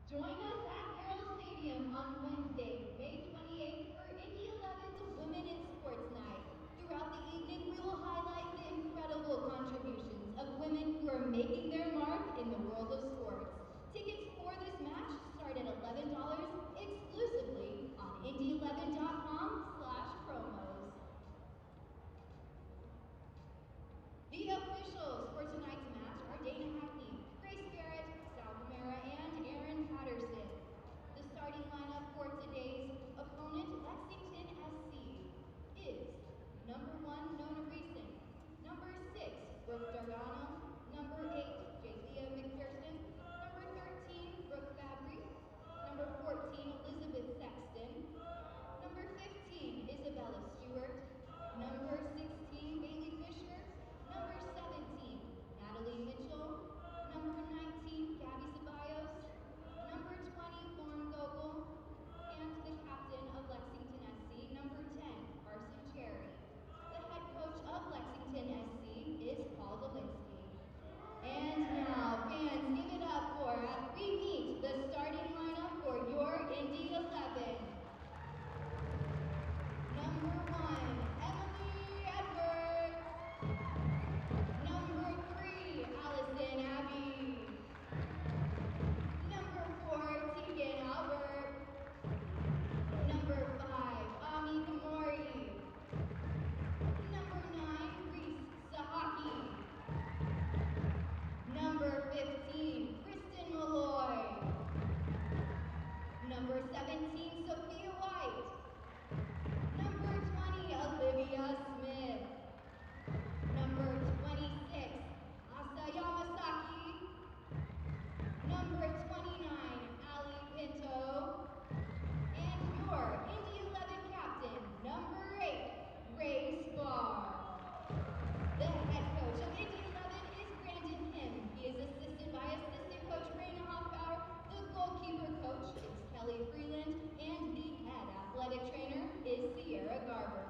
Join us at Carroll Stadium on Wednesday, May 28th for Indy 11's Women in Sports Night. Throughout the evening, we will highlight the incredible contributions of women who are making their mark in the world of sports. Tickets for this match start at $11 exclusively on indy11.com/promos. The officials for tonight's match are Dana Hackney, Grace Barrett, Sal Camara, and Aaron Patterson. The starting lineup for today's opponent, Lexington S.C., is number 1, Nona Reeson, number 6, Brooke Dargano, number 8, Jathea McPherson, number 13, Brooke Fabry, number 14, Elizabeth Sexton, number 15, Isabella Stewart, number 16, Bailey Fisher, number 17, Natalie Mitchell, number 19, Gabby Ceballos, number 20, Lauren Gogol, and the captain of Lexington S.C., number 10, Arson Cherry. The head coach of Lexington S.C. is Paul Delinsky. And now, fans, give it up for as we meet the starting lineup for your Indy 11. Number 1, Emily Edwards. Number 3, Allison Abbey. Number 4, Tegan Albert. Number 5, Ami Kamori. Number 9, Reese Sahaki. Number 15, Kristen Malloy. Number 17, Sophia White. Number 20, Olivia Smith. Number 26, Asa Yamasaki. Number 29, Ali Pinto. And your Indy 11 captain, number 8, Ray Spar. The head coach of Indy 11 is Brandon Him. He is assisted by assistant coach Raina Hoffbauer. The goalkeeper coach is Kelly Freeland. And the head athletic trainer is Sierra Garber.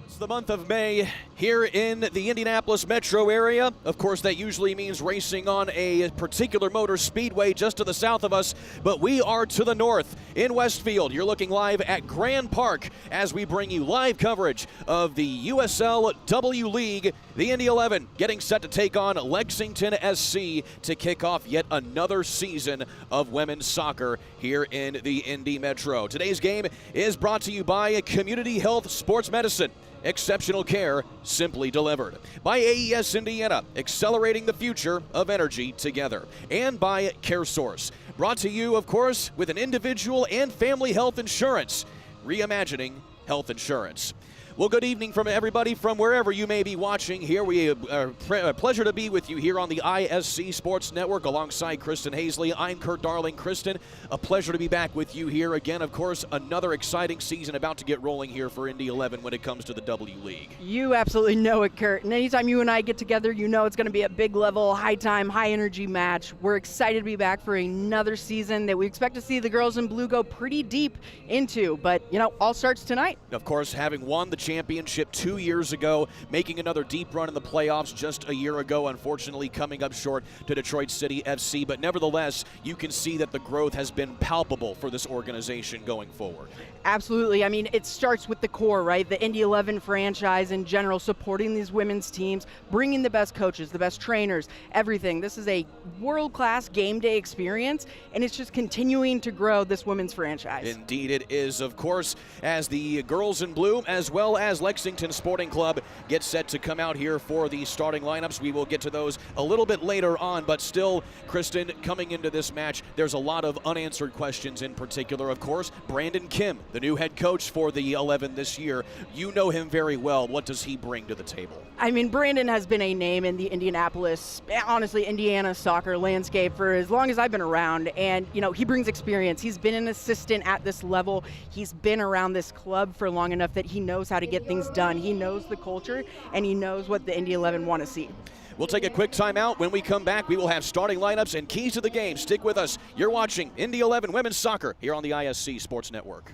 It's the month of May here in the Indianapolis metro area. Of course, that usually means racing on a particular motor speedway just to the south of us, but we are to the north in Westfield. You're looking live at Grand Park as we bring you live coverage of the USLW League. The Indy 11 getting set to take on Lexington SC to kick off yet another season of women's soccer here in the Indy Metro. Today's game is brought to you by Community Health Sports Medicine. Exceptional care simply delivered. By AES Indiana, accelerating the future of energy together. And by CareSource, brought to you, of course, with an individual and family health insurance. Reimagining health insurance. Well, good evening from everybody from wherever you may be watching here. We are a pleasure to be with you here on the ISC Sports Network alongside Kristen Hazley. I'm Kurt Darling. Kristen, a pleasure to be back with you here again. Of course, another exciting season about to get rolling here for Indy 11 when it comes to the W League. You absolutely know it, Kurt. And anytime you and I get together, you know it's going to be a big level, high time, high energy match. We're excited to be back for another season that we expect to see the girls in blue go pretty deep into. But, you know, all starts tonight. Of course, having won the championship 2 years ago, making another deep run in the playoffs just a year ago, unfortunately coming up short to Detroit City FC. But nevertheless, you can see that the growth has been palpable for this organization going forward. Absolutely. I mean, it starts with the core, right? The Indy 11 franchise in general, supporting these women's teams, bringing the best coaches, the best trainers, everything. This is a world-class game day experience, and it's just continuing to grow this women's franchise. Indeed it is, of course, as the girls in blue, as well well as Lexington Sporting Club get set to come out here for the starting lineups. We will get to those a little bit later on, but still, Kristen, coming into this match, there's a lot of unanswered questions. In particular, of course, Brandon Kim, the new head coach for the 11 this year. You know him very well. What does he bring to the table? I mean, Brandon has been a name in the Indianapolis, honestly, Indiana soccer landscape for as long as I've been around. And, you know, he brings experience. He's been an assistant at this level. He's been around this club for long enough that he knows how to get things done. He knows the culture, and he knows what the Indy 11 want to see. We'll take a quick timeout. When we come back, we will have starting lineups and keys to the game. Stick with us. You're watching Indy 11 Women's Soccer here on the ISC Sports Network.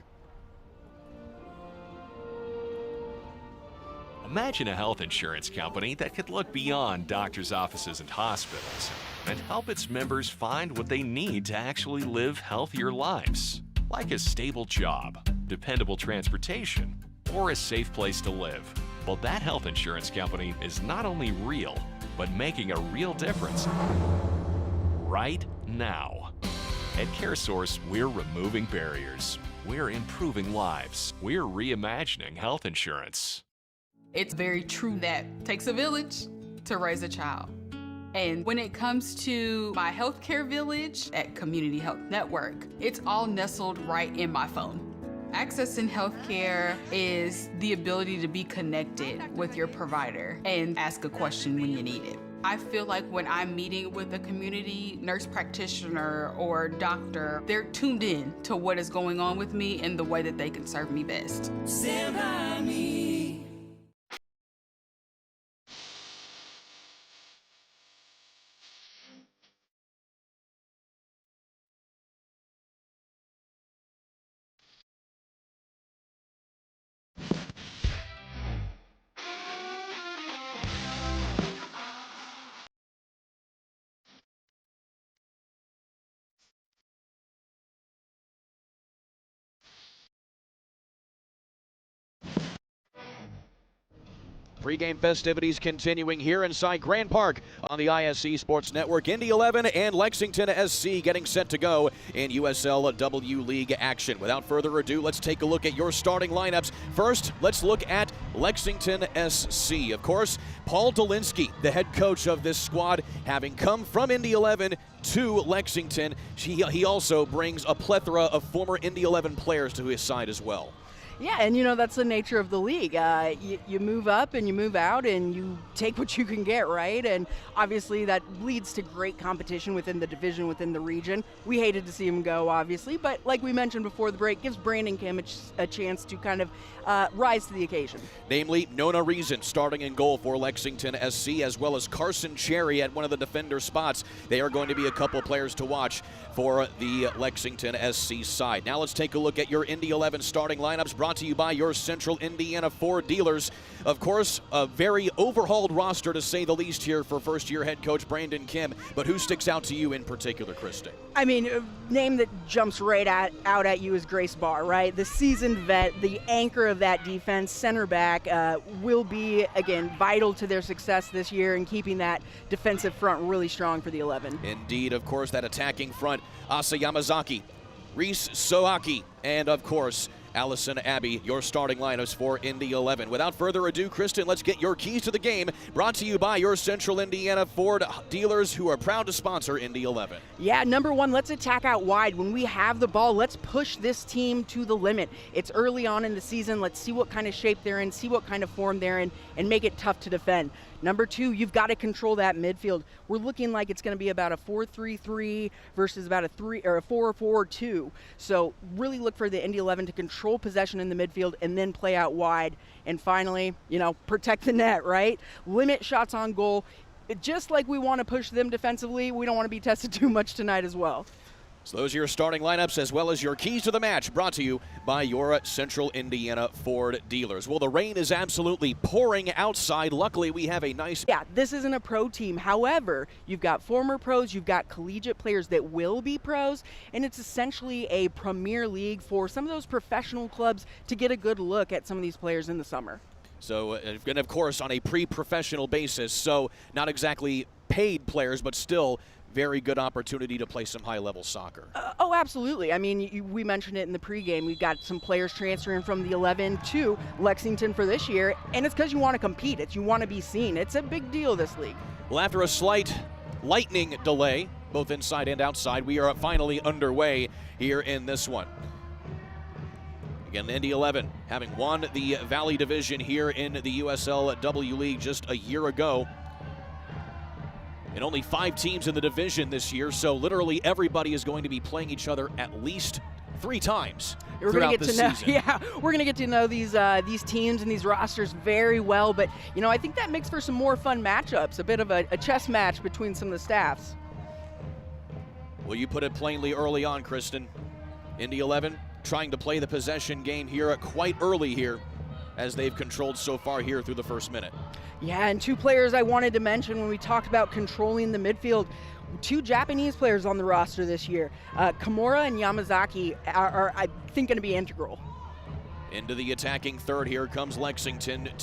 Imagine a health insurance company that could look beyond doctors' offices and hospitals and help its members find what they need to actually live healthier lives, like a stable job, dependable transportation, or a safe place to live. Well, that health insurance company is not only real, but making a real difference right now. At CareSource, we're removing barriers. We're improving lives. We're reimagining health insurance. It's very true that it takes a village to raise a child. And when it comes to my healthcare village at Community Health Network, it's all nestled right in my phone. Accessing healthcare is the ability to be connected with your provider and ask a question when you need it. I feel like when I'm meeting with a community nurse practitioner or doctor, they're tuned in to what is going on with me and the way that they can serve me best. Stand by me. Pre-game festivities continuing here inside Grand Park on the ISC Sports Network. Indy 11 and Lexington SC getting set to go in USLW League action. Without further ado, let's take a look at your starting lineups. First, let's look at Lexington SC. Of course, Paul Dolinsky, the head coach of this squad, having come from Indy 11 to Lexington. He also brings a plethora of former Indy 11 players to his side as well. Yeah, and you know, that's the nature of the league. You move up and you move out and you take what you can get, right? And obviously that leads to great competition within the division, within the region. We hated to see him go, obviously, but like we mentioned before the break, gives Brandon Kim a chance to kind of rise to the occasion. Namely, Nona Reason starting in goal for Lexington SC, as well as Carson Cherry at one of the defender spots. They are going to be a couple players to watch for the Lexington SC side. Now let's take a look at your Indy 11 starting lineups, brought to you by your Central Indiana Ford dealers. Of course, a very overhauled roster to say the least here for first-year head coach Brandon Kim, but who sticks out to you in particular, Kristen? I mean, a name that jumps right out at you is Grace Barr, right? The seasoned vet, the anchor of that defense, center back, will be, again, vital to their success this year in keeping that defensive front really strong for the 11. Indeed, of course, that attacking front, Asa Yamazaki, Reese Soaki, and, of course, Allison Abbey, your starting lineups for Indy 11. Without further ado, Kristen, let's get your keys to the game, brought to you by your Central Indiana Ford dealers, who are proud to sponsor Indy 11. Yeah, number one, let's attack out wide. When we have the ball, let's push this team to the limit. It's early on in the season. Let's see what kind of shape they're in, see what kind of form they're in, and make it tough to defend. Number two, you've got to control that midfield. We're looking like it's going to be about a 4-3-3 versus about a 4-4-2. So really look for the Indy 11 to control possession in the midfield and then play out wide. And finally, you know, protect the net, right? Limit shots on goal. Just like we want to push them defensively, we don't want to be tested too much tonight as well. So those are your starting lineups, as well as your keys to the match, brought to you by your Central Indiana Ford dealers. Well, the rain is absolutely pouring outside. Luckily, we have a nice... Yeah, this isn't a pro team. However, you've got former pros, you've got collegiate players that will be pros, and it's essentially a premier league for some of those professional clubs to get a good look at some of these players in the summer. So, and of course, on a pre-professional basis, so not exactly paid players, but still very good opportunity to play some high-level soccer. Oh, absolutely. I mean, we mentioned it in the pregame. We've got some players transferring from the 11 to Lexington for this year, and it's because you want to compete. You want to be seen. It's a big deal, this league. Well, after a slight lightning delay, both inside and outside, we are finally underway here in this one. Again, Indy 11 having won the Valley Division here in the USLW League just a year ago. And only 5 teams in the division this year, so literally everybody is going to be playing each other at least 3 times throughout the season. Yeah, we're going to get to know these teams and these rosters very well, but I think that makes for some more fun matchups, a bit of a chess match between some of the staffs. Well, you put it plainly early on, Kristen. Indy 11 trying to play the possession game here quite early here, as they've controlled so far here through the first minute. Yeah, and 2 players I wanted to mention when we talked about controlling the midfield. 2 Japanese players on the roster this year. Kimura and Yamazaki are I think, going to be integral. Into the attacking third here comes Lexington.